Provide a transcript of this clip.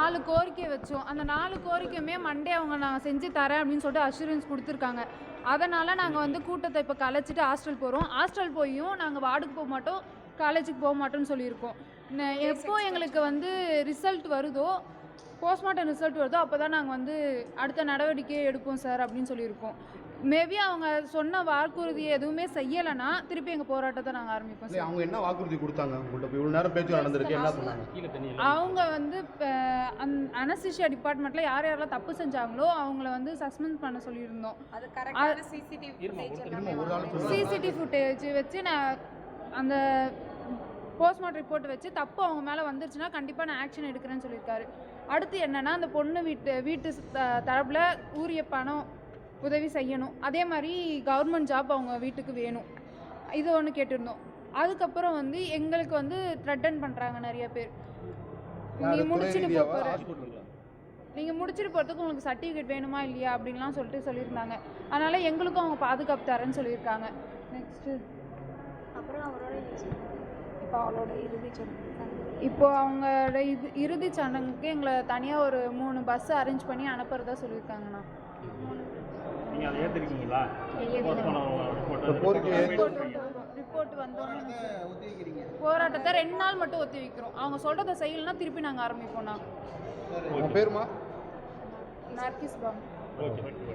4 கோரிக்கை வச்சோம். அந்த 4 கோரிக்கையுமே மண்டே அவங்க நான் செஞ்சு தரேன் அப்படின்னு சொல்லிட்டு அஷூரன்ஸ் கொடுத்துருக்காங்க. அதனால் நாங்கள் வந்து கூட்டத்தை இப்போ கலைச்சிட்டு ஹாஸ்டல் போகிறோம். ஹாஸ்டல் போயும் நாங்கள் வார்டுக்கு போக மாட்டோம், காலேஜுக்கு போக மாட்டோம்னு சொல்லியிருக்கோம். எப்போ எங்களுக்கு வந்து ரிசல்ட் வருதோ, போஸ்ட்மார்ட்டம் ரிசல்ட் வருதோ அப்போ தான் நாங்கள் வந்து அடுத்த நடவடிக்கையை எடுப்போம் சார் அப்படின்னு சொல்லியிருக்கோம். மேபி அவங்க சொன்ன வாக்குறுதியை எதுவுமே செய்யலைன்னா திருப்பி எங்கள் போராட்டத்தை நாங்கள் ஆரம்பிப்போம் சார். அவங்க என்ன வாக்குறுதி கொடுத்தாங்க உங்கள்கிட்ட? இவ்வளோ நேரம் பேச்சு நடந்திருக்கு, என்ன சொன்னாங்க? அவங்க வந்து அனஸ்தீசியா டிபார்ட்மெண்ட்டில் யார் யாரெல்லாம் தப்பு செஞ்சாங்களோ அவங்கள வந்து சஸ்பெண்ட் பண்ண சொல்லியிருந்தோம். சிசிடிவி ஃபுட்டேஜ் வச்சு நான் அந்த போஸ்ட்மார்ட்டம் ரிப்போர்ட் வச்சு தப்பு அவங்க மேலே வந்துருச்சுன்னா கண்டிப்பாக நான் ஆக்ஷன் எடுக்கிறேன்னு சொல்லியிருக்காரு. அடுத்து என்னென்னா அந்த பொண்ணு வீட்டு தரப்பில் உரிய பணம் உதவி செய்யணும். அதே மாதிரி கவர்மெண்ட் ஜாப் அவங்க வீட்டுக்கு வேணும். இது ஒன்று கேட்டிருந்தோம். அதுக்கப்புறம் வந்து எங்களுக்கு வந்து த்ரெட்டன் பண்ணுறாங்க நிறைய பேர். நீங்கள் முடிச்சுட்டு போகிறதுக்கு உங்களுக்கு சர்டிஃபிகேட் வேணுமா இல்லையா அப்படின்லாம் சொல்லியிருந்தாங்க. அதனால் எங்களுக்கும் அவங்க பாதுகாப்பு தரேன்னு சொல்லியிருக்காங்க. நெக்ஸ்ட்டு அப்புறம் இப்போ அவங்களோட இறுதி சடங்குக்கு எங்களை தனியாக ஒரு 3 பஸ் அரேஞ்ச் பண்ணி அனுப்புறதா சொல்லியிருக்காங்கண்ணா. ரிப்போர்ட் வந்தோடனே போராட்டத்தை 2 நாள் மட்டும் ஒத்தி வைக்கிறோம். அவங்க சொல்றதை செய்யலைன்னா திருப்பி நாங்கள் ஆரம்பிப்போம்ண்ணா. பேருமா நர்கிஸ் பாம்.